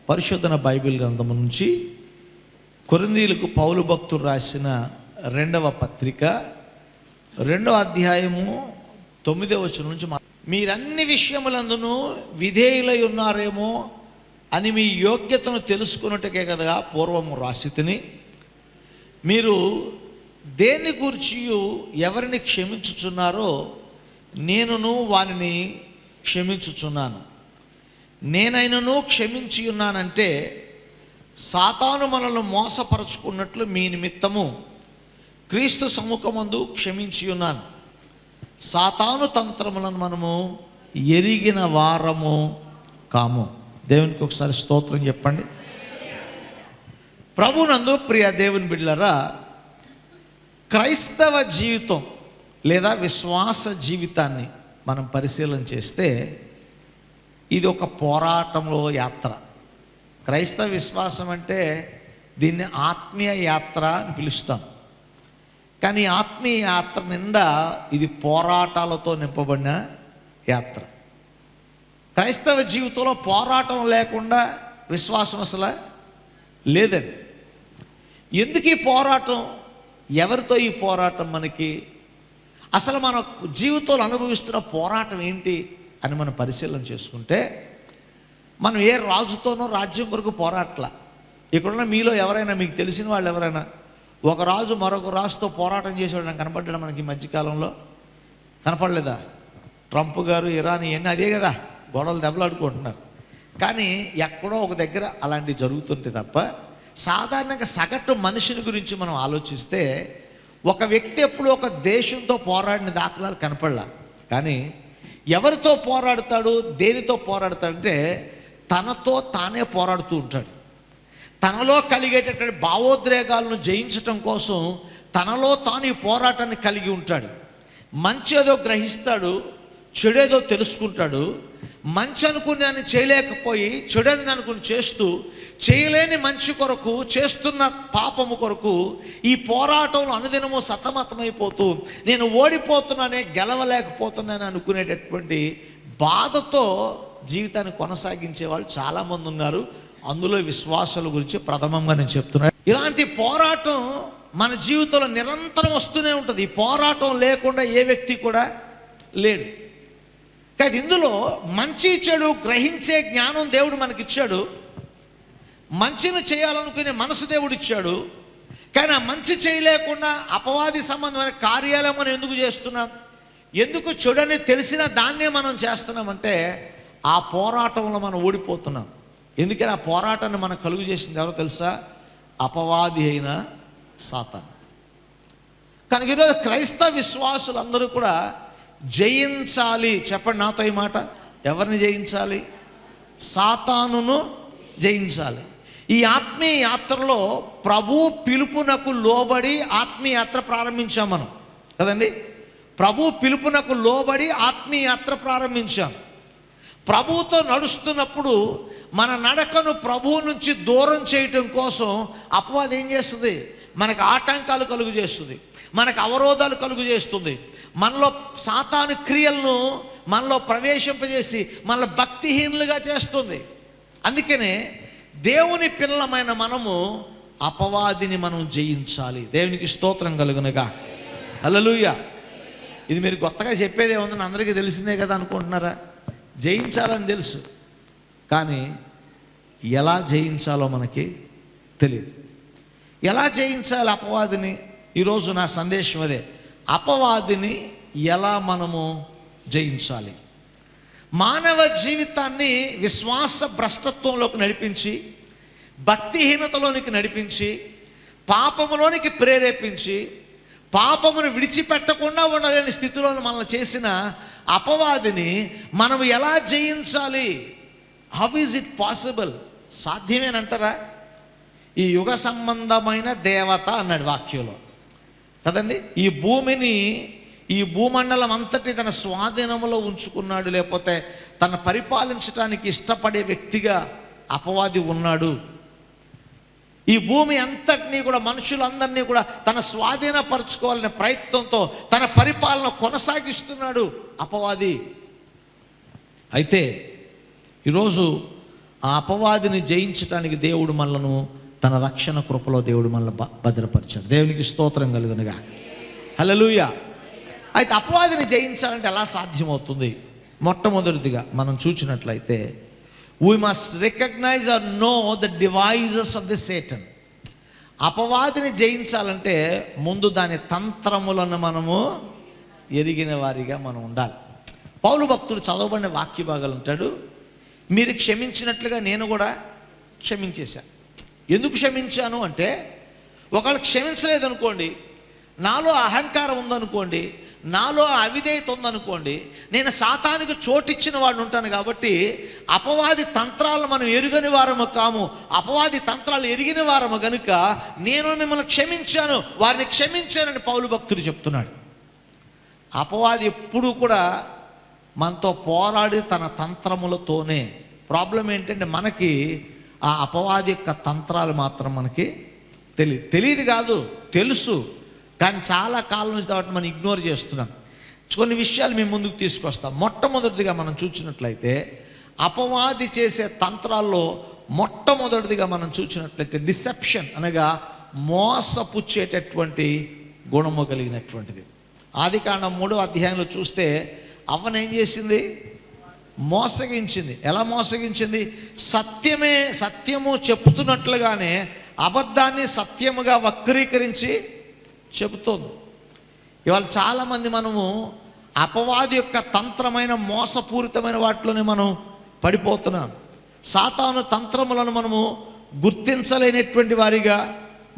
పరిశోధన బైబిల్ గ్రంథము నుంచి కొరింథీయులకు పౌలు భక్తుడు రాసిన 2వ పత్రిక 2వ అధ్యాయము 9వ వచనం నుంచి, మీరన్ని విషయములందును విధేయులై ఉన్నారేమో అని మీ యోగ్యతను తెలుసుకున్నట్టుకే కదా పూర్వము రాసితిని. మీరు దేన్ని గూర్చి ఎవరిని క్షమించుచున్నారో నేనును వారిని క్షమించుచున్నాను. నేనైనను క్షమించి ఉన్నానంటే సాతాను మనల్ని మోసపరచుకున్నట్లు మీ నిమిత్తము క్రీస్తు సముఖమందు క్షమించి ఉన్నాను. సాతాను తంత్రములను మనము ఎరిగిన వారము కాము. దేవునికి ఒకసారి స్తోత్రం చెప్పండి. ప్రభునందు ప్రియ దేవుని బిడ్డలారా, క్రైస్తవ జీవితం లేదా విశ్వాస జీవితాన్ని మనం పరిశీలన చేస్తే ఇది ఒక పోరాటంలో యాత్ర. క్రైస్తవ విశ్వాసం అంటే దీన్ని ఆత్మీయ యాత్ర అని పిలుస్తాం. కానీ ఆత్మీయ యాత్ర నిండా ఇది పోరాటాలతో నింపబడిన యాత్ర. క్రైస్తవ జీవితంలో పోరాటం లేకుండా విశ్వాసం అసలు లేదండి. ఎందుకు ఈ పోరాటం? ఎవరితో ఈ పోరాటం? మనకి అసలు మన జీవితంలో అనుభవిస్తున్న పోరాటం ఏంటి అని మనం పరిశీలన చేసుకుంటే, మనం ఏ రాజుతోనో రాజ్యం కొరకు పోరాటలా. ఇక్కడున్న మీలో ఎవరైనా, మీకు తెలిసిన వాళ్ళు ఎవరైనా ఒక రాజు మరొక రాజుతో పోరాటం చేసేవాడు కనపడ్డాడు మనకి ఈ మధ్యకాలంలో? కనపడలేదా? ట్రంప్ గారు, ఇరాన్, ఇవన్నీ అదే కదా, గొడవలు దెబ్బలాడుకుంటున్నారు. కానీ ఎక్కడో ఒక దగ్గర అలాంటివి జరుగుతుంటే తప్ప సాధారణంగా సగటు మనిషిని గురించి మనం ఆలోచిస్తే ఒక వ్యక్తి ఎప్పుడు ఒక దేశంతో పోరాడిన దాఖలాలు కనపడలా. కానీ ఎవరితో పోరాడతాడు, దేనితో పోరాడతాడంటే తనతో తానే పోరాడుతూ ఉంటాడు. తనలో కలిగేటటువంటి భావోద్రేగాలను జయించటం కోసం తనలో తాను ఈ పోరాటాన్ని కలిగి ఉంటాడు. మంచి ఏదో గ్రహిస్తాడు, చెడేదో తెలుసుకుంటాడు. మంచి అనుకుని దాన్ని చేయలేకపోయి చెడని అనుకుని చేస్తూ, చేయలేని మంచి కొరకు చేస్తున్న పాపము కొరకు ఈ పోరాటంలో అనుదినము సతమతమైపోతూ నేను ఓడిపోతున్నానే, గెలవలేకపోతున్నాను అనుకునేటటువంటి బాధతో జీవితాన్ని కొనసాగించే వాళ్ళు చాలామంది ఉన్నారు. అందులో విశ్వాసాల గురించి ప్రథమంగా నేను చెప్తున్నాను. ఇలాంటి పోరాటం మన జీవితంలో నిరంతరం వస్తూనే ఉంటుంది. ఈ పోరాటం లేకుండా ఏ వ్యక్తి కూడా లేడు. కానీ ఇందులో మంచి చెడు గ్రహించే జ్ఞానం దేవుడు మనకిచ్చాడు. మంచిని చేయాలనుకునే మనసు దేవుడు ఇచ్చాడు. కానీ ఆ మంచి చేయలేకుండా అపవాది సంబంధమైన కార్యాలయం మనం ఎందుకు చేస్తున్నాం? ఎందుకు చెడని తెలిసిన దాన్నే మనం చేస్తున్నామంటే ఆ పోరాటంలో మనం ఓడిపోతున్నాం. ఎందుకని ఆ పోరాటాన్ని మనం కలుగు చేసింది ఎవరో తెలుసా? అపవాది అయిన సాతాను. కనుక ఈరోజు క్రైస్తవ విశ్వాసులందరూ కూడా జయించాలి. చెప్పండి నాతో ఈ మాట. ఎవరిని జయించాలి? సాతానును జయించాలి. ఈ ఆత్మీయ యాత్రలో ప్రభు పిలుపునకు లోబడి ఆత్మీయ యాత్ర ప్రారంభించాం మనం కదండి. ప్రభు పిలుపునకు లోబడి ఆత్మీయ యాత్ర ప్రారంభించాం. ప్రభువుతో నడుస్తున్నప్పుడు మన నడకను ప్రభువు నుంచి దూరం చేయటం కోసం అపవాది ఏం చేస్తుంది? మనకు ఆటంకాలు కలుగు చేస్తుంది, మనకు అవరోధాలు కలుగు చేస్తుంది. మనలో సాతాను క్రియలను మనలో ప్రవేశింపజేసి మనల్ని భక్తిహీనులుగా చేస్తుంది. అందుకనే దేవుని పిల్లలమైన మనము అపవాదిని మనం జయించాలి. దేవునికి స్తోత్రం కలుగునుగా. హల్లెలూయా. ఇది మీరు కొత్తగా చెప్పేదే ఉందని అందరికీ తెలిసిందే కదా అనుకుంటున్నారా? జయించాలని తెలుసు, కానీ ఎలా జయించాలో మనకి తెలియదు. ఎలా జయించాలి అపవాదిని? ఈరోజు నా సందేశం అదే. అపవాదిని ఎలా మనము జయించాలి? మానవ జీవితాన్ని విశ్వాస భ్రష్టత్వంలోకి నడిపించి, భక్తిహీనతలోనికి నడిపించి, పాపములోనికి ప్రేరేపించి, పాపమును విడిచిపెట్టకుండా ఉండలేని స్థితిలో మనల్ని చేసిన అపవాదిని మనం ఎలా జయించాలి? How is it possible? సాధ్యమేనంటారా? ఈ యుగ సంబంధమైన దేవత అన్నాడు వాక్యంలో కదండి. ఈ భూమిని, ఈ భూమండలం అంతటి తన స్వాధీనంలో ఉంచుకున్నాడు, లేకపోతే తను పరిపాలించడానికి ఇష్టపడే వ్యక్తిగా అపవాది ఉన్నాడు. ఈ భూమి అంతటినీ కూడా, మనుషులందరినీ కూడా తన స్వాధీనపరచుకోవాలనే ప్రయత్నంతో తన పరిపాలన కొనసాగిస్తున్నాడు అపవాది. అయితే ఈరోజు ఆ అపవాదిని జయించడానికి దేవుడు మనలను తన రక్షణ కృపలో దేవుడు మనల్ని భద్రపరిచాడు. దేవునికి స్తోత్రం కలుగునుగా. హల్లెలూయా. అయితే అపవాదిని జయించాలంటే ఎలా సాధ్యమవుతుంది? మొట్టమొదటిదిగా మనం చూసినట్లయితే we must recognise or know the devices of the Satan. అపవాదిని జయించాలంటే ముందు దాని తంత్రములను మనము ఎరిగిన వారిగా మనం ఉండాలి. పౌలు భక్తుడు చదవబడిన వాక్య భాగాలు ఉంటాడు, మీరు క్షమించినట్లుగా నేను కూడా క్షమించేశాను. ఎందుకు క్షమించాను అంటే, ఒకళ్ళు క్షమించలేదనుకోండి, నాలో అహంకారం ఉందనుకోండి, నాలో అవిధేయత ఉందనుకోండి, నేను సాతానికి చోటిచ్చిన వాడిని ఉంటాను. కాబట్టి అపవాది తంత్రాలు మనం ఎరుగని వారము కాము, అపవాది తంత్రాలు ఎరిగిన వారము గనుక నేను మిమ్మల్ని క్షమించాను, వారిని క్షమించానని పౌలు భక్తుడు చెప్తున్నాడు. అపవాది ఎప్పుడూ కూడా మనతో పోరాడి తన తంత్రములతోనే. ప్రాబ్లం ఏంటంటే, మనకి ఆ అపవాది యొక్క తంత్రాలు మాత్రం మనకి తెలియదు కాదు, తెలుసు, కానీ చాలా కాలం నుంచి కాబట్టి మనం ఇగ్నోర్ చేస్తున్నాం. కొన్ని విషయాలు మేము ముందుకు తీసుకొస్తాం. మొట్టమొదటిదిగా మనం చూసినట్లయితే అపవాది చేసే తంత్రాల్లో మొట్టమొదటిదిగా మనం చూసినట్లయితే డిసెప్షన్, అనగా మోసపుచ్చేటటువంటి గుణము కలిగినటువంటిది. ఆదికాండం 3వ అధ్యాయంలో చూస్తే అవ్వను ఏం చేసింది? మోసగించింది. ఎలా మోసగించింది? సత్యము చెప్తున్నట్లుగానే అబద్ధాన్ని సత్యముగా వక్రీకరించి చెబుతోంది. ఇవాళ చాలామంది మనము అపవాది యొక్క తంత్రమైన మోసపూరితమైన వాటిలోనే మనం పడిపోతున్నాం. సాతాను తంత్రములను మనము గుర్తించలేనటువంటి వారిగా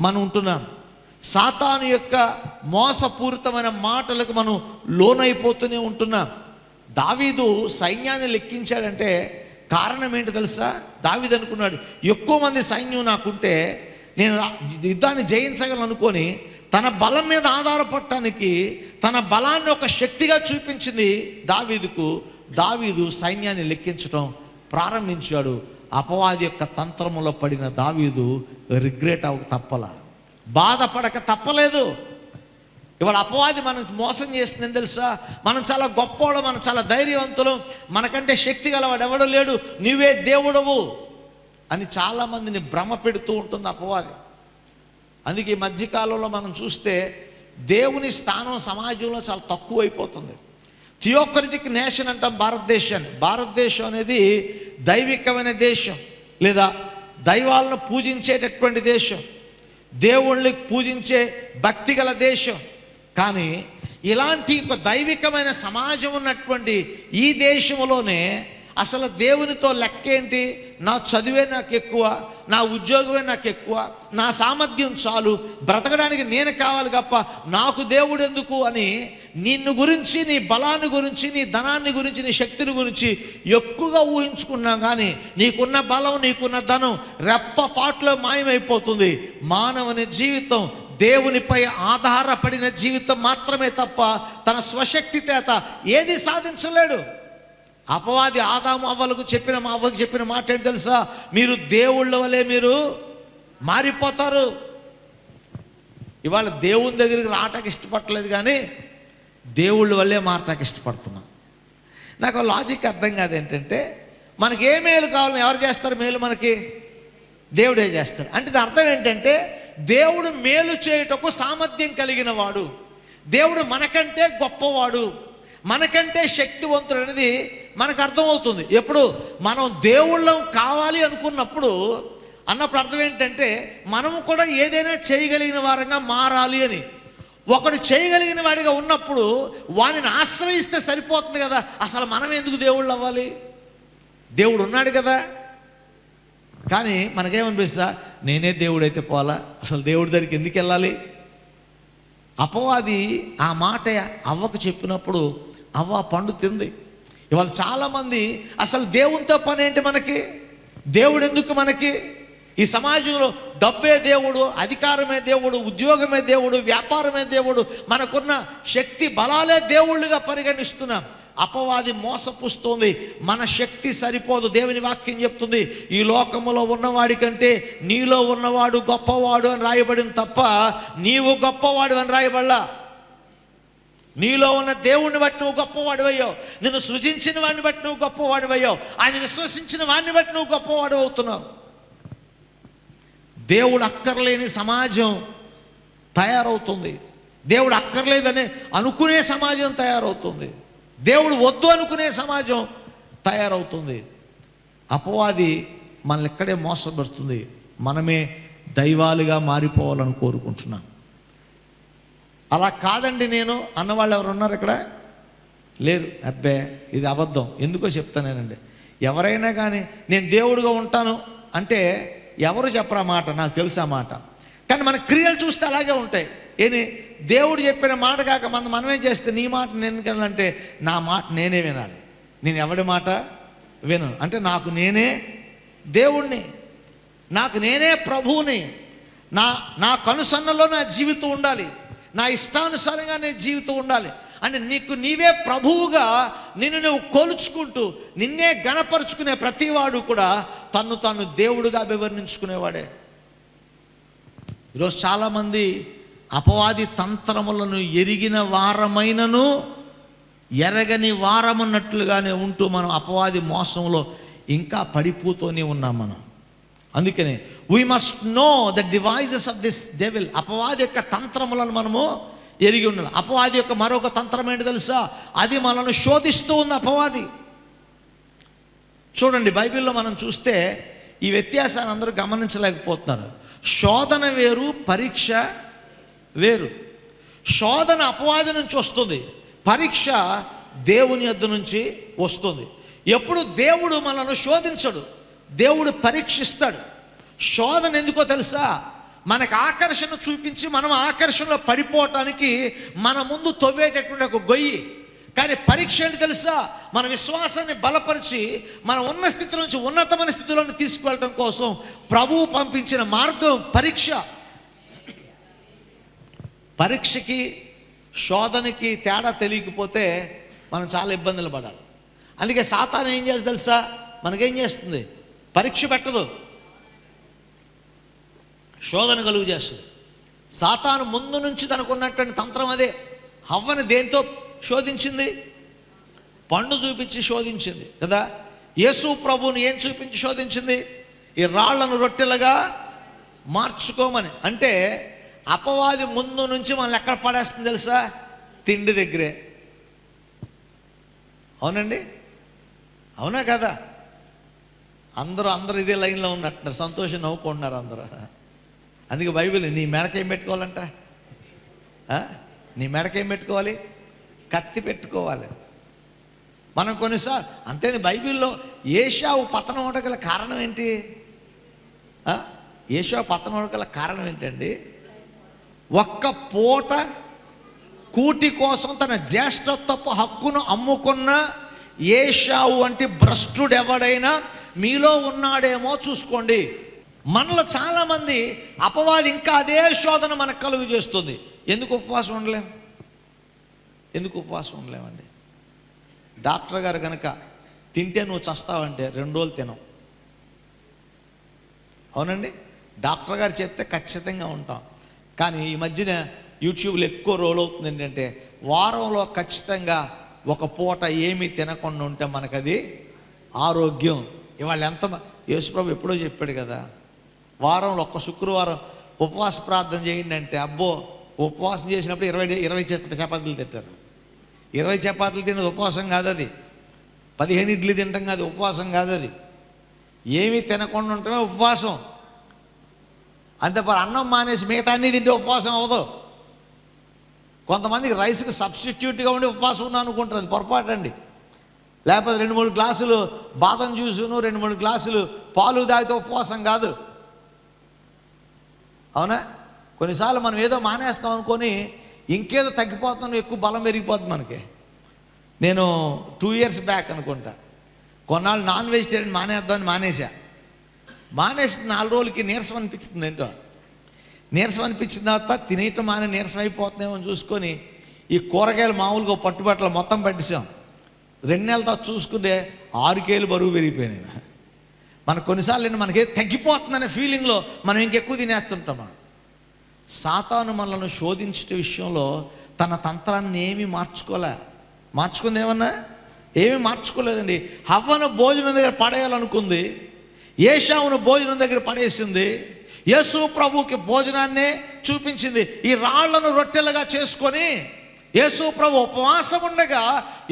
మనం ఉంటున్నాం. సాతాను యొక్క మోసపూరితమైన మాటలకు మనం లోనైపోతూనే ఉంటున్నాం. దావీదు సైన్యాన్ని లెక్కించాడంటే కారణం ఏంటి తెలుసా? దావీదు అనుకున్నాడు, ఎక్కువ మంది సైన్యం నాకుంటే నేను యుద్ధాన్ని జయించగలను అనుకొని తన బలం మీద ఆధారపడటానికి తన బలాన్ని ఒక శక్తిగా చూపించింది దావీదుకు. దావీదు సైన్యాన్ని లెక్కించడం ప్రారంభించాడు. అపవాది యొక్క తంత్రములో పడిన దావీదు రిగ్రెట్ అవ్వక తప్పల, బాధపడక తప్పలేదు. ఇవాళ అపవాది మనకు మోసం చేస్తుందని తెలుసా? మనం చాలా గొప్పవాళ్ళు, మనం చాలా ధైర్యవంతులు, మనకంటే శక్తి గలవాడు ఎవడో లేడు, నీవే దేవుడవు అని చాలామందిని భ్రమ పెడుతూ ఉంటుంది అపవాది. అందుకే ఈ మధ్యకాలంలో మనం చూస్తే దేవుని స్థానం సమాజంలో చాలా తక్కువైపోతుంది. థియోక్రటిక్ నేషన్ అంటాం భారతదేశాన్ని. భారతదేశం అనేది దైవికమైన దేశం, లేదా దైవాలను పూజించేటటువంటి దేశం, దేవుళ్ళని పూజించే భక్తి గల దేశం. కానీ ఇలాంటి ఒక దైవికమైన సమాజం ఉన్నటువంటి ఈ దేశంలోనే అసలు దేవునితో లెక్కేంటి? నా చదువే నాకు ఎక్కువ, నా ఉద్యోగమే నాకు ఎక్కువ, నా సామర్థ్యం చాలు, బ్రతకడానికి నేను కావాలి తప్ప నాకు దేవుడు ఎందుకు అని నిన్ను గురించి, నీ బలాన్ని గురించి, నీ ధనాన్ని గురించి, నీ శక్తిని గురించి ఎక్కువగా ఊహించుకున్నా కానీ నీకున్న బలం, నీకున్న ధనం రెప్పపాటులో మాయమైపోతుంది. మానవుని జీవితం దేవునిపై ఆధారపడిన జీవితం మాత్రమే తప్ప తన స్వశక్తి చేత ఏది సాధించలేడు. అపవాది ఆదాము అవ్వకు చెప్పిన మాట ఏంటి తెలుసా? మీరు దేవుళ్ళ వలె మీరు మారిపోతారు. ఇవాళ దేవుని దగ్గరికి రావటానికి ఇష్టపడలేదు, కానీ దేవుళ్ళ వల్లే మారటానికి ఇష్టపడుతున్నాం. నాకు లాజిక్ అర్థం కాదు. ఏంటంటే మనకి ఏ మేలు కావాలని ఎవరు చేస్తారు? మేలు మనకి దేవుడే చేస్తాడు. అంటే దాని అర్థం ఏంటంటే దేవుడు మేలు చేయుటకు సామర్థ్యం కలిగిన వాడు, దేవుడు మనకంటే గొప్పవాడు, మనకంటే శక్తివంతుడు అనేది మనకు అర్థమవుతుంది. ఎప్పుడు మనం దేవుళ్ళం కావాలి అన్నప్పుడు అర్థం ఏంటంటే మనము కూడా ఏదైనా చేయగలిగిన వారంగా మారాలి అని. ఒకడు చేయగలిగిన వాడిగా ఉన్నప్పుడు వానిని ఆశ్రయిస్తే సరిపోతుంది కదా. అసలు మనం ఎందుకు దేవుళ్ళు అవ్వాలి? దేవుడు ఉన్నాడు కదా. కానీ మనకేమనిపిస్తా, నేనే దేవుడైతే పోలా, అసలు దేవుడి దగ్గరికి ఎందుకు వెళ్ళాలి? అపవాది ఆ మాట అవ్వకు చెప్పినప్పుడు అవ్వ పండు తింది. ఇవాళ చాలామంది అసలు దేవునితో పని ఏంటి మనకి? దేవుడు ఎందుకు మనకి? ఈ సమాజంలో డబ్బే దేవుడు, అధికారమే దేవుడు, ఉద్యోగమే దేవుడు, వ్యాపారమే దేవుడు, మనకున్న శక్తి బలాలే దేవుళ్ళుగా పరిగణిస్తున్నాం. అపవాది మోసపుస్తుంది. మన శక్తి సరిపోదు. దేవుని వాక్యం చెప్తుంది, ఈ లోకములో ఉన్నవాడి కంటే నీలో ఉన్నవాడు గొప్పవాడు అని రాయబడింది తప్ప నీవు గొప్పవాడు అని రాయబడలా. నీలో ఉన్న దేవుణ్ణి బట్టి నువ్వు గొప్పవాడివయ్యావు. నిన్ను సృజించిన వాడిని బట్టి నువ్వు గొప్పవాడివయ్యావు. ఆయన విశ్వసించిన వాడిని బట్టి నువ్వు గొప్పవాడు అవుతున్నావు. దేవుడు అక్కర్లేని సమాజం తయారవుతుంది. దేవుడు అక్కర్లేదని అనుకునే సమాజం తయారవుతుంది. దేవుడు వద్దు అనుకునే సమాజం తయారవుతుంది. అపవాది మనల్ని ఇక్కడే మోసపడుతుంది. మనమే దైవాలుగా మారిపోవాలని కోరుకుంటున్నాం. అలా కాదండి నేను అన్నవాళ్ళు ఎవరు ఉన్నారు ఇక్కడ? లేరు. అబ్బే ఇది అబద్ధం. ఎందుకో చెప్తానేనండి. ఎవరైనా కానీ నేను దేవుడిగా ఉంటాను అంటే ఎవరు చెప్పరా మాట, నాకు తెలుసు ఆ మాట. కానీ మన క్రియలు చూస్తే అలాగే ఉంటాయి. దేవుడు చెప్పిన మాట కాక మనమే చేస్తే నీ మాట నేను ఎందుకనంటే నా మాట నేనే వినాలి. నేను ఎవడి మాట విను అంటే నాకు నేనే దేవుణ్ణి, నాకు నేనే ప్రభువుని, నా కనుసన్నలో నా జీవితం ఉండాలి, నా ఇష్టానుసారంగా నీ జీవితం ఉండాలి అని నీకు నీవే ప్రభువుగా నిన్ను నువ్వు కొలుచుకుంటూ నిన్నే గణపరుచుకునే ప్రతివాడు కూడా తను దేవుడుగా వివరించుకునేవాడే. ఈరోజు చాలామంది అపవాది తంత్రములను ఎరిగిన వారమైనను ఎరగని వారమన్నట్లుగానే ఉంటూ మనం అపవాది మోసంలో ఇంకా పడిపోతూనే ఉన్నాం మనం. అందుకనే we must know the devices of this devil. అపవాది యొక్క తంత్రములను మనము ఎరిగి ఉండాలి. అపవాది యొక్క మరొక తంత్రం ఏంటి తెలుసా? అది మనల్ని శోధిస్తూ ఉంది అపవాది. చూడండి, బైబిల్లో మనం చూస్తే ఈ వ్యత్యాసాన్ని అందరూ గమనించలేకపోతున్నారు. శోధన వేరు, పరీక్ష వేరు. శోధన అపవాది నుంచి వస్తుంది, పరీక్ష దేవుని యొద్ద నుంచి వస్తుంది. ఎప్పుడు దేవుడు మనల్ని శోధించడు, దేవుడు పరీక్షిస్తాడు. శోధన ఎందుకో తెలుసా? మనకు ఆకర్షణ చూపించి మనం ఆకర్షణలో పడిపోవటానికి మన ముందు తవ్వేటటువంటి ఒక గొయ్యి. కానీ పరీక్ష ఏంటి తెలుసా? మన విశ్వాసాన్ని బలపరిచి మన ఉన్న స్థితి నుంచి ఉన్నతమైన స్థితిలోకి తీసుకువెళ్ళటం కోసం ప్రభువు పంపించిన మార్గం పరీక్ష. పరీక్షకి శోధనకి తేడా తెలియకపోతే మనం చాలా ఇబ్బందులు పడాలి. అందుకే సాతాను ఏం చేస్తుంది తెలుసా? మనకేం చేస్తుంది? పరీక్ష పెట్టదు, శోధన కలుగు చేస్తుంది. సాతాను ముందు నుంచి తనకున్నటువంటి తంత్రం అదే. హవ్వని దేంతో శోధించింది? పండు చూపించి శోధించింది కదా. యేసు ప్రభువుని ఏం చూపించి శోధించింది? ఈ రాళ్లను రొట్టెలుగా మార్చుకోమని. అంటే అపవాది ముందు నుంచి మనల్ని ఎక్కడ పడేస్తుంది తెలుసా? తిండి దగ్గరే. అవునండి, అవునా కదా? అందరూ ఇదే లైన్లో ఉన్నట్టున్నారు, సంతోషం నవ్వుకుంటున్నారు అందరూ. అందుకే బైబిల్ నీ మెడకేం పెట్టుకోవాలంట? నీ మెడకేం పెట్టుకోవాలి? కత్తి పెట్టుకోవాలి. మనం కొన్నిసార్లు అంతే. బైబిల్లో ఏశావు పతనం అవడం కారణం ఏంటి? ఏశావు పతనం అవడం కారణం ఏంటండి? ఒక్క పూట కూటి కోసం తన జ్యేష్ఠత్వపు హక్కును అమ్ముకున్న ఏశావు అంటే భ్రష్టుడు ఎవడైనా మీలో ఉన్నాడేమో చూసుకోండి. మనలో చాలామంది అపవాది ఇంకా అదే శోధన మనకు కలుగు చేస్తుంది. ఎందుకు ఉపవాసం ఉండలేం? ఎందుకు ఉపవాసం ఉండలేమండి? డాక్టర్ గారు కనుక తింటే నువ్వు చస్తావంటే 2 రోజులు తినం. అవునండి, డాక్టర్ గారు చెప్తే ఖచ్చితంగా ఉంటాం. కానీ ఈ మధ్యన యూట్యూబ్లో ఎక్కువ రోల్ అవుతుంది ఏంటంటే వారంలో ఖచ్చితంగా ఒక పూట ఏమీ తినకుండా ఉంటే మనకది ఆరోగ్యం. ఇవాళ యేసుప్రభు ఎప్పుడో చెప్పాడు కదా, వారంలో ఒక్క శుక్రవారం ఉపవాస ప్రార్థన చేయండి అంటే అబ్బో, ఉపవాసం చేసినప్పుడు 20 చపాతీలు తింటారు. 20 చపాతీలు తినేది ఉపవాసం కాదు, అది 15 ఇడ్లీ తింటాం కాదు, ఉపవాసం కాదు. అది ఏమీ తినకుండా ఉండటమే ఉపవాసం. అంతేపాటు అన్నం మానేసి మిగతా అన్నీ తింటే ఉపవాసం అవ్వదు. కొంతమందికి రైస్కి సబ్స్టిట్యూట్గా ఉండి ఉపవాసం ఉన్నా అనుకుంటారు, అది పొరపాటు అండి. లేకపోతే 2-3 గ్లాసులు బాదం జ్యూసును 2-3 గ్లాసులు పాలు తాగితే ఉపవాసం కాదు. అవునా? కొన్నిసార్లు మనం ఏదో మానేస్తాం అనుకొని ఇంకేదో తగ్గిపోతాం, ఎక్కువ బలం పెరిగిపోతుంది మనకి. నేను 2 years బ్యాక్ అనుకుంటా కొన్నాళ్ళు నాన్ వెజిటేరియన్ మానేద్దామని మానేసి 4 రోజులకి నీరసం అనిపించింది. ఏంటో నీరసం అనిపించిన తర్వాత తినేయటం నీరసం అయిపోతుందేమో అని చూసుకొని ఈ కూరగాయలు మామూలుగా పట్టుబట్టలు మొత్తం పట్టిసాం. 2 నెలల తర్వాత చూసుకుంటే 6 కేజీలు బరువు పెరిగిపోయినాయి. మనకు కొన్నిసార్లు మనకి తగ్గిపోతుందనే ఫీలింగ్లో మనం ఇంకెక్కువ తినేస్తుంటాం. సాతాను మనల్ని శోధించే విషయంలో తన తంత్రాన్ని ఏమీ మార్చుకుంది ఏమన్నా? ఏమీ మార్చుకోలేదండి. హవ్వను భోజనం దగ్గర పడేయాలనుకుంది, ఏశావును భోజనం దగ్గర పడేసింది. యేసు ప్రభువుకి భోజనాన్నే చూపించింది. ఈ రాళ్లను రొట్టెలుగా చేసుకొని యేసు ప్రభు ఉపవాసం ఉండగా,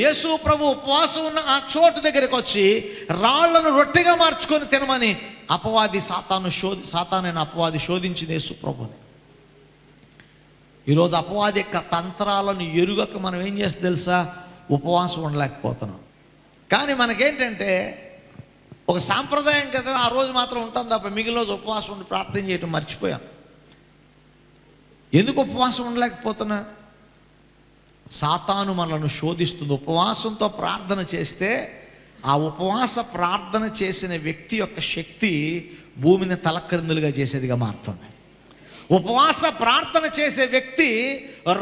యేసు ప్రభు ఉపవాసం ఉన్న ఆ చోటు దగ్గరికి వచ్చి రాళ్లను రొట్టెగా మార్చుకొని తినమని సాతానైన అపవాది శోధించింది యేసు ప్రభుని. ఈరోజు అపవాది యొక్క తంత్రాలను ఎరుగక మనం ఏం చేస్తే తెలుసా? ఉపవాసం ఉండలేకపోతున్నాం. కానీ మనకేంటంటే ఒక సాంప్రదాయం కదా, ఆ రోజు మాత్రం ఉంటాం తప్ప మిగిలిన రోజు ఉపవాసం ఉండి ప్రార్థన చేయటం మర్చిపోయాం. ఎందుకు ఉపవాసం ఉండలేకపోతున్నా? సాతాను మనలను శోధిస్తుంది. ఉపవాసంతో ప్రార్థన చేస్తే ఆ ఉపవాస ప్రార్థన చేసిన వ్యక్తి యొక్క శక్తి భూమిని తలక్రిందులుగా చేసేదిగా మారుతుంది. ఉపవాస ప్రార్థన చేసే వ్యక్తి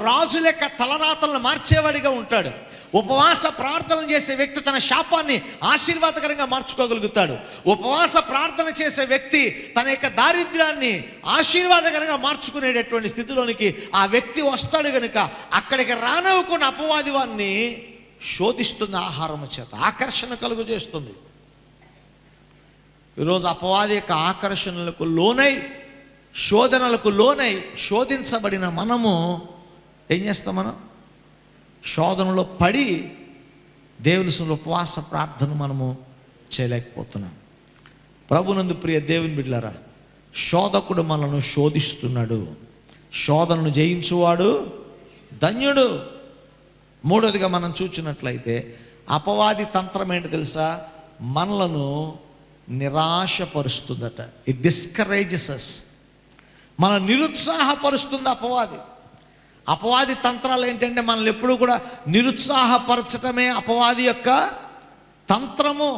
రాజుల యొక్క తలరాతలను మార్చేవాడిగా ఉంటాడు. ఉపవాస ప్రార్థన చేసే వ్యక్తి తన శాపాన్ని ఆశీర్వాదకరంగా మార్చుకోగలుగుతాడు. ఉపవాస ప్రార్థన చేసే వ్యక్తి తన యొక్క దారిద్ర్యాన్ని ఆశీర్వాదకరంగా మార్చుకునేటటువంటి స్థితిలోనికి ఆ వ్యక్తి వస్తాడు. కనుక అక్కడికి రానివ్వకుండా అపవాది వారిని శోధిస్తుంది. ఆహారం చేత ఆకర్షణ కలుగు చేస్తుంది. ఈరోజు అపవాది యొక్క ఆకర్షణలకు లోనై, శోధనలకు లోనై శోధించబడిన మనము ఏం చేస్తాం? మనం శోధనలో పడి దేవుని ఉపవాస ప్రార్థన మనము చేయలేకపోతున్నాం. ప్రభునందు ప్రియ దేవుని బిడ్డలారా, శోధకుడు మనను శోధిస్తున్నాడు. శోధనను జయించువాడు ధన్యుడు. మూడోదిగా మనం చూచినట్లయితే అపవాది తంత్రం ఏంటి తెలుసా? మనలను నిరాశపరుస్తుందట. ఇట్ డిస్కరేజెస్ అస్. మన నిరుత్సాహపరుస్తుంది అపవాది తంత్రాలు ఏంటంటే మనల్ని ఎప్పుడు కూడా నిరుత్సాహపరచటమే అపవాది యొక్క తంత్రము.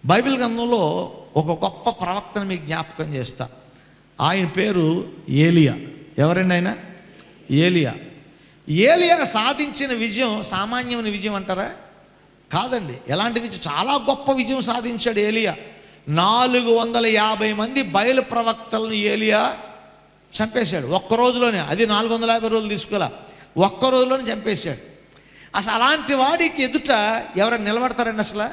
బైబిల్ గ్రంథంలో ఒక గొప్ప ప్రవక్తను మీకు జ్ఞాపకం చేస్తా. ఆయన పేరు ఏలియా. ఎవరండి ఆయన? ఏలియా సాధించిన విజయం సామాన్యమైన విజయం అంటారా? కాదండి. ఎలాంటి విజయం? చాలా గొప్ప విజయం సాధించాడు ఏలియా. 450 మంది బయలు ప్రవక్తలను ఏలియా చంపేశాడు ఒక్క రోజులోనే. అది 450 రోజులు తీసుకోలే, ఒక్క రోజులోనే చంపేశాడు. అసలు అలాంటి వాడికి ఎదుట ఎవరైనా నిలబడతారండి? అసలు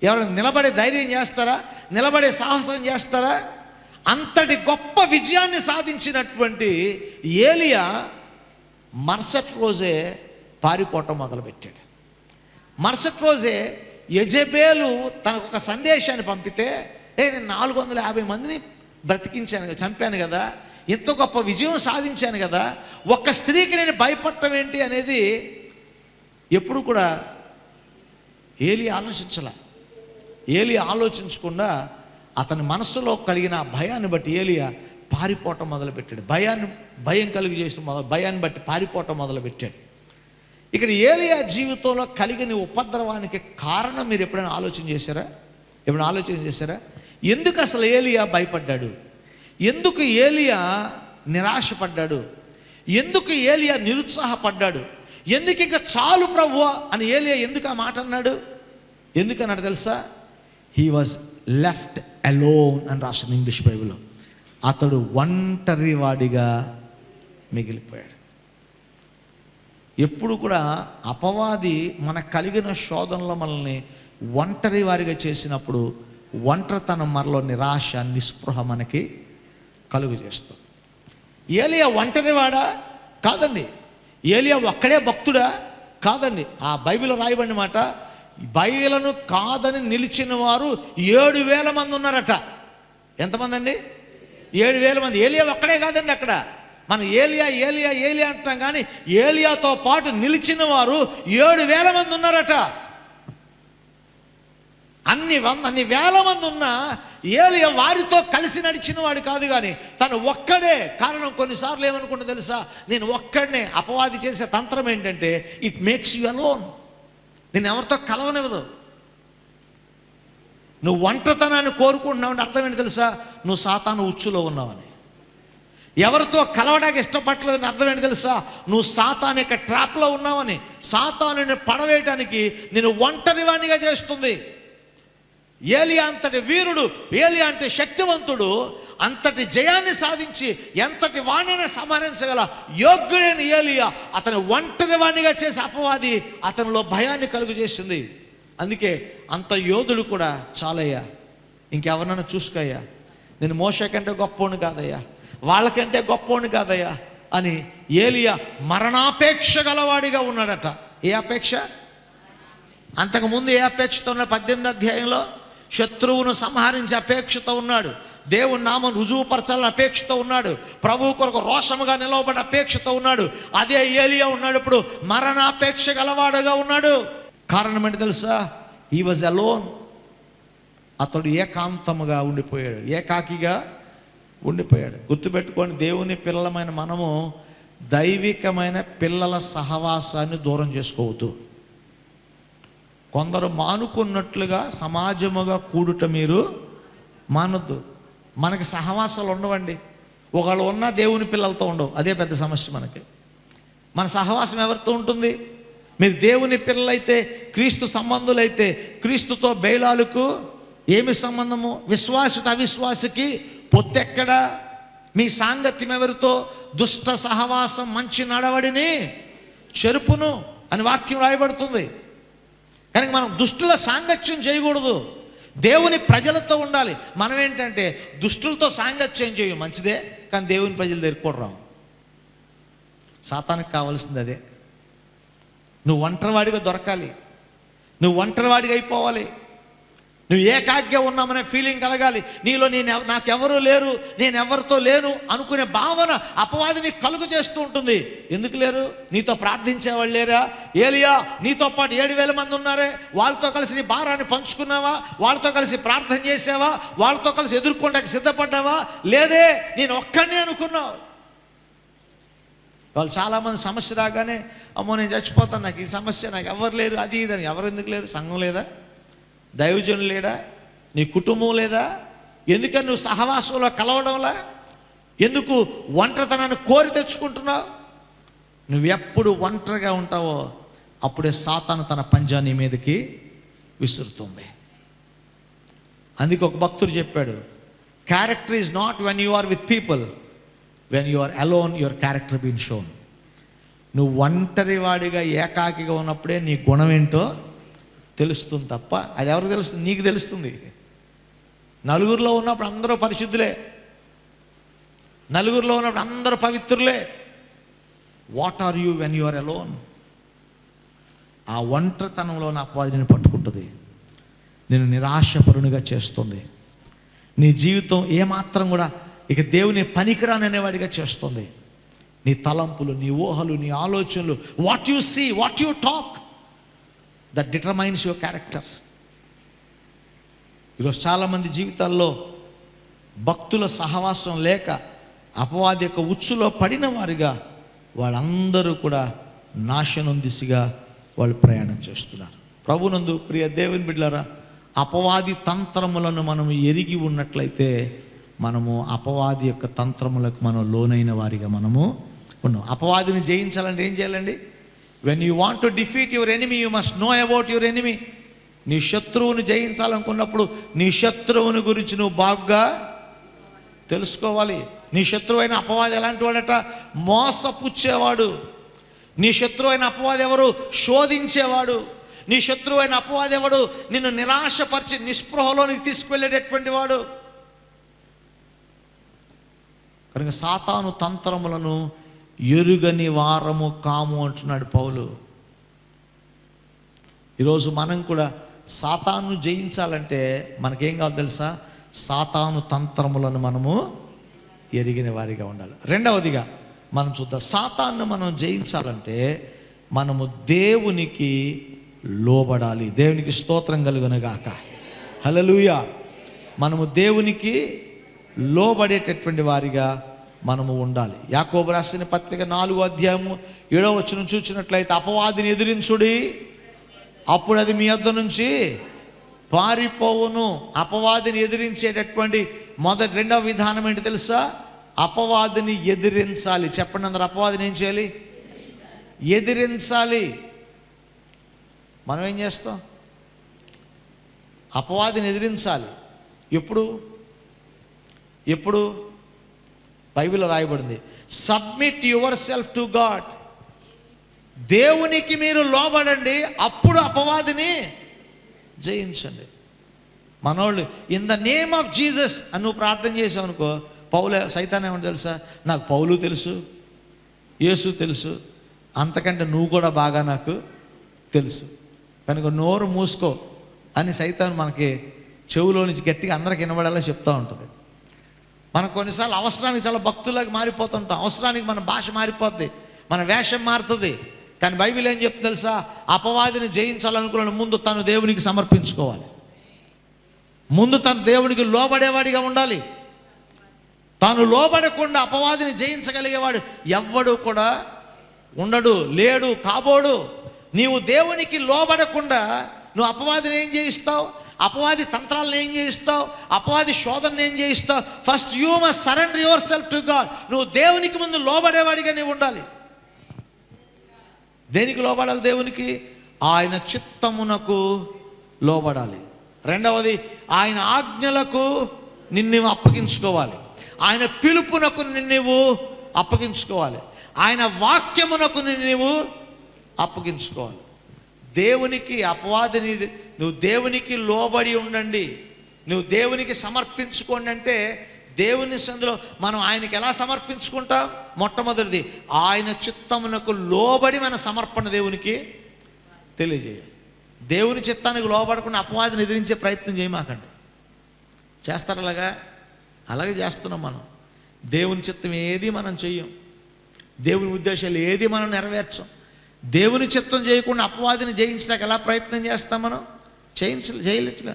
ఎవరైనా నిలబడే ధైర్యం చేస్తారా? నిలబడే సాహసం చేస్తారా? అంతటి గొప్ప విజయాన్ని సాధించినటువంటి ఏలియా మరుసటి రోజే పారిపోవటం మొదలుపెట్టాడు. మరుసటి రోజే యెజెబెలు తనకు ఒక సందేశాన్ని పంపితే, నేను 450 మందిని బ్రతికించాను, చంపాను కదా, ఎంతో గొప్ప విజయం సాధించాను కదా, ఒక్క స్త్రీకి నేను భయపడటం ఏంటి అనేది ఎప్పుడు కూడా ఏలియా ఆలోచించకుండా అతని మనస్సులో కలిగిన భయాన్ని బట్టి ఏలియా పారిపోవటం మొదలుపెట్టాడు. భయం కలుగు చేసిన భయాన్ని బట్టి పారిపోవటం మొదలుపెట్టాడు. ఇక్కడ ఏలియా జీవితంలో కలిగిన ఉపద్రవానికి కారణం మీరు ఎప్పుడైనా ఆలోచన చేశారా? ఎందుకు అసలు ఏలియా భయపడ్డాడు? ఎందుకు ఏలియా నిరాశపడ్డాడు? ఎందుకు ఏలియా నిరుత్సాహపడ్డాడు? ఎందుకు ఇంకా చాలు ప్రభువా అని ఏలియా ఎందుకు ఆ మాట అన్నాడు? ఎందుకన్నాడు తెలుసా? హీ వాజ్ లెఫ్ట్ అలోన్ అని రాసిన ఇంగ్లీష్ బైబిల్లో. అతడు ఒంటరి వాడిగా మిగిలిపోయాడు. ఎప్పుడు కూడా అపవాది మనకు కలిగిన శోధనలో మనల్ని ఒంటరి వారిగా చేసినప్పుడు ఒంటరితనం మనలో నిరాశ, నిస్పృహ మనకి కలుగు చేస్తుంది. ఏలియా ఒంటరివాడా? కాదండి. ఏలియా ఒక్కడే భక్తుడా? కాదండి. ఆ బైబిల్లో రాయబడిన మాట, బయలును కాదని నిలిచిన వారు 7,000 మంది ఉన్నారట. ఎంతమంది అండి? 7,000 మంది. ఏలియా ఒక్కడే కాదండి. అక్కడ మనం ఏలియా అంటున్నాం, కానీ ఏలియాతో పాటు నిలిచిన వారు 7,000 మంది ఉన్నారట. అన్ని వేల మంది ఉన్నా ఏలియా వారితో కలిసి నడిచిన వాడు కాదు, కానీ తను ఒక్కడే. కారణం కొన్నిసార్లు ఏమనుకుంటా తెలుసా? నేను ఒక్కడనే. అపవాది చేసే తంత్రం ఏంటంటే ఇట్ మేక్స్ యూ అలోన్. నేను ఎవరితో కలవనివ్వదు. నువ్వు ఒంటరితనాన్ని కోరుకుంటున్నావు అంటే అర్థం ఏంటి తెలుసా? నువ్వు సాతాను ఉచ్చులో ఉన్నావని. ఎవరితో కలవడానికి ఇష్టపడలేదని అర్థం ఏంటి తెలుసా? నువ్వు సాతాను యొక్క ట్రాప్లో ఉన్నావని. సాతానుని పడవేయడానికి నేను ఒంటరివాణిగా చేస్తుంది. ఏలియా అంతటి వీరుడు, ఏలియా అంటే శక్తివంతుడు, అంతటి జయాన్ని సాధించి ఎంతటి వాణిని సంహరించగల యోగ్యుడైన ఏలియా అతను ఒంటరి వాణిగా చేసే అపవాది అతనిలో భయాన్ని కలుగు చేసింది. అందుకే అంత యోధుడు కూడా చాలయ్యా, ఇంకెవరన్నా చూసుకోయ్యా, నేను మోషే కంటే గొప్పోని కాదయ్యా, వాళ్ళకంటే గొప్పోని కాదయ్యా అని ఏలియా మరణాపేక్ష గలవాడిగా ఉన్నాడట. ఏ అపేక్ష? అంతకుముందు ఏ అపేక్షతో ఉన్న 18వ అధ్యాయంలో శత్రువును సంహరించే అపేక్షతో ఉన్నాడు, దేవుని నామం రుజువుపరచాలని అపేక్షతో ఉన్నాడు, ప్రభువు కొరకు రోషముగా నిలవబడి అపేక్షతో ఉన్నాడు. అదే ఏలియా ఉన్నాడు ఇప్పుడు మరణాపేక్ష గలవాడుగా ఉన్నాడు. కారణం ఏంటి తెలుసా? He was alone. అతడు ఏకాంతముగా ఉండిపోయాడు, ఏకాకిగా ఉండిపోయాడు. గుర్తుపెట్టుకొని, దేవుని పిల్లలమైన మనము దైవికమైన పిల్లల సహవాసాన్ని దూరం చేసుకోవద్దు. కొందరు మానుకున్నట్లుగా సమాజముగా కూడుట మీరు మానొద్దు. మనకి సహవాసాలు ఉండవండి, ఒకళ్ళు ఉన్నా దేవుని పిల్లలతో ఉండవు, అదే పెద్ద సమస్య మనకి. మన సహవాసం ఎవరితో ఉంటుంది? మీరు దేవుని పిల్లలైతే, క్రీస్తు సంబంధులైతే క్రీస్తుతో బేలాలకు ఏమి సంబంధము? విశ్వాసిత అవిశ్వాసికి పొత్తెక్కడా? మీ సాంగత్యం ఎవరితో? దుష్ట సహవాసం మంచి నడవడిని చెరుపును అని వాక్యం రాయబడుతుంది. కానీ మనం దుష్టుల సాంగత్యం చేయకూడదు, దేవుని ప్రజలతో ఉండాలి. మనం ఏంటంటే దుష్టులతో సాంగత్యం చేయం, మంచిదే, కానీ దేవుని ప్రజల దగ్గర కూడా రావు. సాతానికి కావాల్సింది అదే. నువ్వు ఒంటరివాడిగా దొరకాలి, నువ్వు ఒంటరివాడిగా అయిపోవాలి, నువ్వు ఏకాగ్గా ఉన్నామనే ఫీలింగ్ కలగాలి నీలో. నాకెవరూ లేరు, నేను ఎవరితో లేను అనుకునే భావన అపవాదిని కలుగు చేస్తూ ఉంటుంది. ఎందుకు లేరు? నీతో ప్రార్థించేవాళ్ళు లేరా? ఏలియా నీతో పాటు 7,000 మంది ఉన్నారే, వాళ్ళతో కలిసి నీ భారాన్ని పంచుకున్నావా? వాళ్ళతో కలిసి ప్రార్థన చేసావా? వాళ్ళతో కలిసి ఎదుర్కోవడానికి సిద్ధపడ్డావా? లేదే, నేను ఒక్కడినే అనుకున్నావు. వాళ్ళు చాలామంది సమస్య రాగానే, అమ్మో నేను చచ్చిపోతాను, నాకు ఈ సమస్య, నాకు ఎవరు లేరు, అది ఇదని. ఎవరు ఎందుకు లేరు? సంఘం లేదా? దైవజనులు లేడా? నీ కుటుంబం లేదా? ఎందుకని నువ్వు సహవాసంలో కలవడంలా? ఎందుకు ఒంటరితనాన్ని కోరి తెచ్చుకుంటున్నావు? నువ్వు ఎప్పుడు ఒంటరిగా ఉంటావో అప్పుడే సాతాను తన పంజా నీ మీదకి విసురుతుంది. అందుకే ఒక భక్తుడు చెప్పాడు, character is not when you are with people, when you are alone your character been shown. నువ్వు ఒంటరి వాడిగా ఏకాకిగా ఉన్నప్పుడే నీ గుణం ఏంటో తెలుస్తుంది తప్ప అది ఎవరికి తెలుస్తుంది? నీకు తెలుస్తుంది. నలుగురిలో ఉన్నప్పుడు అందరూ పరిశుద్ధులే, నలుగురిలో ఉన్నప్పుడు అందరూ పవిత్రులే. What are you when you are alone? ఆ ఒంటరితనంలో నా అపవాదిని పట్టుకుంటుంది, నేను నిరాశపరునిగా చేస్తుంది, నీ జీవితం ఏమాత్రం కూడా ఇక దేవుని పనికిరాననేవాడిగా చేస్తుంది. నీ తలంపులు, నీ ఊహలు, నీ ఆలోచనలు, what you see, what you talk, that determines your character. ఈరోజు చాలామంది జీవితాల్లో భక్తుల సహవాసం లేక అపవాది యొక్క ఉచ్చులో పడిన వారిగా వాళ్ళందరూ కూడా నాశనం దిశగా వాళ్ళు ప్రయాణం చేస్తున్నారు. ప్రభునందు ప్రియ దేవుని బిడ్డలారా, అపవాది తంత్రములను మనం ఎరిగి ఉన్నట్లయితే మనము అపవాది యొక్క తంత్రములకు మనం లోనైన వారిగా మనము ఉన్నాం. అపవాదిని జయించాలంటే ఏం చేయాలండి? When you want to defeat your enemy you must know about your enemy. నీ శత్రువుని జయించాలనుకున్నప్పుడు నీ శత్రువుని గురించి నువ్వు బాగా తెలుసుకోవాలి. నీ శత్రువు అయిన అపవాది ఎలాంటి వాడట? మోసపుచ్చేవాడు. నీ శత్రువు అయిన అపవాది ఎవరు? శోధించేవాడు. నీ శత్రువు అయిన అపవాది ఎవడు? నిన్ను నిరాశపరిచి నిస్పృహలోనికి తీసుకువెళ్ళేటటువంటి వాడు. కనుక సాతాను తంత్రములను ఎరుగని వారము కాము అంటున్నాడు పౌలు. ఈరోజు మనం కూడా సాతాను జయించాలంటే మనకేం కావాలి తెలుసా? సాతాను తంత్రములను మనము ఎరిగిన వారిగా ఉండాలి. రెండవదిగా మనం చూద్దాం, సాతాను మనం జయించాలంటే మనము దేవునికి లోబడాలి. దేవునికి స్తోత్రం కలుగునుగాక. హల్లెలూయా. మనము దేవునికి లోబడేటటువంటి వారిగా మనము ఉండాలి. యాకోబు రాసిన పత్రిక 4వ అధ్యాయము 7వ వచనం చూసినట్లయితే, అపవాదిని ఎదిరించుడి, అప్పుడు అది మీ యొద్ద నుంచి పారిపోవును. అపవాదిని ఎదిరించేటటువంటి రెండవ విధానం ఏంటి తెలుసా? అపవాదిని ఎదిరించాలి. చెప్పండి అందరూ, అపవాదిని ఏం చేయాలి? ఎదిరించాలి. మనం ఏం చేస్తాం? అపవాదిని ఎదిరించాలి. ఎప్పుడు బైబిల్లో రాయబడింది, submit your self to God. దేవునికి మీరు లోబడండి, అప్పుడు అపవాదిని జయించండి. మనోళ్ళు in the name of Jesus అని నువ్వు ప్రార్థన చేసావు అనుకో, సైతాన్ ఏమని తెలుసా, నాకు పౌలు తెలుసు, యేసు తెలుసు, అంతకంటే నువ్వు కూడా బాగా నాకు తెలుసు, కనుక నోరు మూసుకో అని సైతాన్ మనకి చెవులో నుంచి గట్టిగా అందరికి వినబడేలా చెప్తూ ఉంటుంది. మనం కొన్నిసార్లు అవసరానికి చాలా భక్తులకు మారిపోతుంటాం, అవసరానికి మన భాష మారిపోద్ది, మన వేషం మారుతుంది. కానీ బైబిల్ ఏం చెప్తుంది తెలుసా, అపవాదిని జయించాలనుకున్న ముందు తను దేవునికి సమర్పించుకోవాలి, ముందు తను దేవునికి లోబడేవాడిగా ఉండాలి. తాను లోబడకుండా అపవాదిని జయించగలిగేవాడు ఎవ్వడు కూడా ఉండడు, లేడు, కాబోడు. నీవు దేవునికి లోబడకుండా నువ్వు అపవాదిని ఏం చేయిస్తావు, అపవాది తంత్రాలను ఏం చేయిస్తావు, అపవాది శోధనను ఏం చేయిస్తావు? First you must surrender yourself to God. నువ్వు దేవునికి ముందు లోబడేవాడిగా నీవు ఉండాలి. దేనికి లోబడాలి? దేవునికి, ఆయన చిత్తమునకు లోబడాలి. రెండవది, ఆయన ఆజ్ఞలకు నిన్ను అప్పగించుకోవాలి, ఆయన పిలుపునకు నిన్ను అప్పగించుకోవాలి, ఆయన వాక్యమునకు నిన్ను అప్పగించుకోవాలి. దేవునికి, అపవాదిని నువ్వు దేవునికి లోబడి ఉండండి, నువ్వు దేవునికి సమర్పించుకోండి అంటే దేవుని సందులో మనం ఆయనకి ఎలా సమర్పించుకుంటాం? మొట్టమొదటిది ఆయన చిత్తమునకు లోబడి మన సమర్పణ దేవునికి తెలియజేయాలి. దేవుని చిత్తానికి లోబడకుండా అపవాదిని ఎదిరించే ప్రయత్నం చేయమాకండి. చేస్తారు అలాగే చేస్తున్నాం మనం. దేవుని చిత్తం ఏది మనం చెయ్యం, దేవుని ఉద్దేశాలు ఏది మనం నెరవేర్చం. దేవుని చిత్తం చేయకుండా అపవాదిని జయించడానికి ఎలా ప్రయత్నం చేస్తాం? మనం చేయలేట్లా.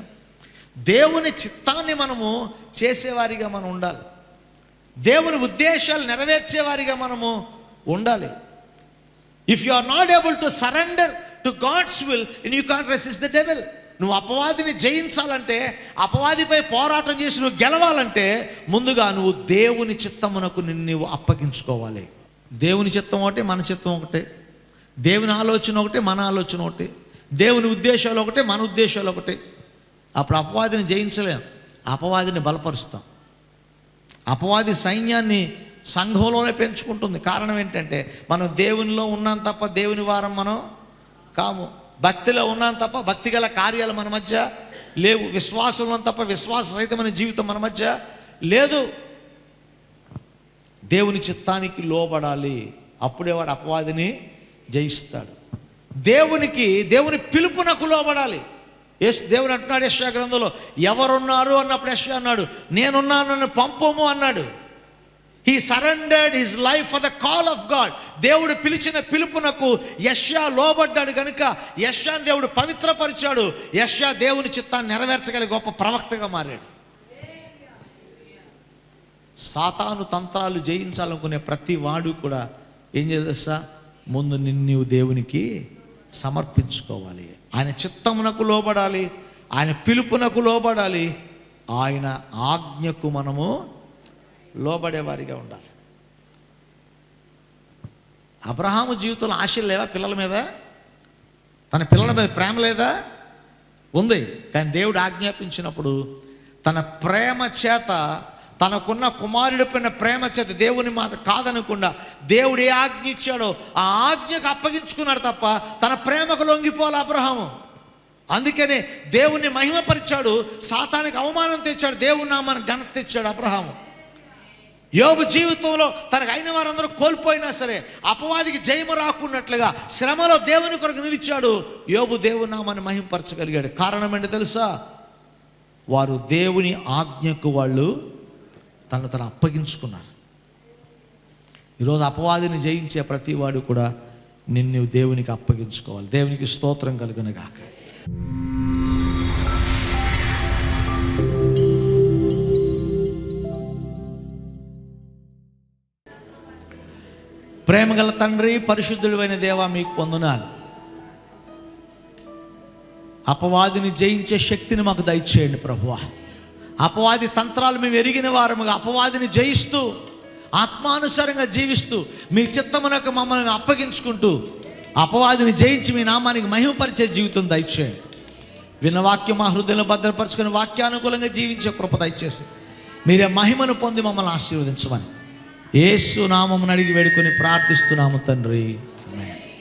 దేవుని చిత్తాన్ని మనము చేసేవారిగా మనం ఉండాలి, దేవుని ఉద్దేశాలు నెరవేర్చేవారిగా మనము ఉండాలి. If you are not able to surrender to God's will, you can't resist the devil. నువ్వు అపవాదిని జయించాలంటే, అపవాదిపై పోరాటం చేసి నువ్వు గెలవాలంటే ముందుగా నువ్వు దేవుని చిత్తమునకు నిన్ను అప్పగించుకోవాలి. దేవుని చిత్తం ఒకటి, మన చిత్తం ఒకటే, దేవుని ఆలోచన ఒకటి, మన ఆలోచన ఒకటి, దేవుని ఉద్దేశాలు ఒకటి, మన ఉద్దేశాలు ఒకటి. అప్పుడు అపవాదిని జయించలేం, అపవాదిని బలపరుస్తాం. అపవాది సైన్యాన్ని సంఘంలోనే పెంచుకుంటుంది. కారణం ఏంటంటే మనం దేవునిలో ఉన్నాం తప్ప దేవుని వారం మనం కాము, భక్తిలో ఉన్నాం తప్ప భక్తి గల కార్యాలు మన మధ్య లేవు, విశ్వాసంలో తప్ప విశ్వాస సహితమైన జీవితం మన మధ్య లేదు. దేవుని చిత్తానికి లోబడాలి, అప్పుడే వాడు అపవాదిని జయిస్తాడు. దేవుని పిలుపునకు లోబడాలి. దేవుడు అంటున్నాడు యెషయా గ్రంథంలో, ఎవరున్నారు అన్నప్పుడు యెషయా అన్నాడు, నేనున్నాను, నన్ను పంపుము అన్నాడు. He surrendered his life for the call of God. దేవుడు పిలిచిన పిలుపునకు యెషయా లోబడ్డాడు కనుక యెషయాను దేవుడు పవిత్రపరిచాడు. యెషయా దేవుని చిత్తాన్ని నెరవేర్చగలిగే గొప్ప ప్రవక్తగా మారాడు. సాతాను తంత్రాలు జయించాలనుకునే ప్రతి వాడు కూడా ఏం చేస్తా, ముందు నిన్ను దేవునికి సమర్పించుకోవాలి, ఆయన చిత్తమునకు లోబడాలి, ఆయన పిలుపునకు లోబడాలి, ఆయన ఆజ్ఞకు మనము లోబడేవారిగా ఉండాలి. అబ్రహాము జీవితంలో ఆశలు లేవా? పిల్లల మీద, తన పిల్లల మీద ప్రేమ లేదా? ఉంది. కానీ దేవుడు ఆజ్ఞాపించినప్పుడు తన ప్రేమ చేత, తనకున్న కుమారుడి పైన ప్రేమ చేత దేవుని మాట కాదనకుండా దేవుడు ఏ ఆజ్ఞ ఇచ్చాడో ఆ ఆజ్ఞకు అప్పగించుకున్నాడు తప్ప తన ప్రేమకు లొంగిపోవాలి అబ్రహాము. అందుకనే దేవుణ్ణి మహిమపరిచాడు, సాతానికి అవమానం తెచ్చాడు, దేవుని నామానికి ఘనత తెచ్చాడు అబ్రహాము. యోబు జీవితంలో తనకు అయిన వారందరూ కోల్పోయినా సరే అపవాదికి జయము రాకున్నట్లుగా శ్రమలో దేవుని కొరకు నిలిచాడు. యోబు దేవుని నామాన్ని మహిమపరచగలిగాడు. కారణం ఏంటో తెలుసా? వారు దేవుని ఆజ్ఞకు వాళ్ళు తను అప్పగించుకున్నారు. ఈరోజు అపవాదిని జయించే ప్రతి వాడు కూడా నిన్ను దేవునికి అప్పగించుకోవాలి. దేవునికి స్తోత్రం కలుగును గాక. ప్రేమగల తండ్రి, పరిశుద్ధుడైన దేవా, మీకు వందనాలు. అపవాదిని జయించే శక్తిని మాకు దయచేయండి ప్రభువా. అపవాది తంత్రాలు మేము ఎరిగిన వారముగా అపవాదిని జయిస్తూ ఆత్మానుసారంగా జీవిస్తూ మీ చిత్తమునకు మమ్మల్ని అప్పగించుకుంటూ అపవాదిని జయించి మీ నామానికి మహిమపరిచే జీవితం దయచేయండి. విన్న వాక్యం మా హృదయంలో భద్రపరచుకొని వాక్యానుకూలంగా జీవించే కృప దయచేసి మీరే మహిమను పొంది మమ్మల్ని ఆశీర్వదించమని యేసు నామమున అడిగి వేడుకొని ప్రార్థిస్తున్నాము తండ్రి.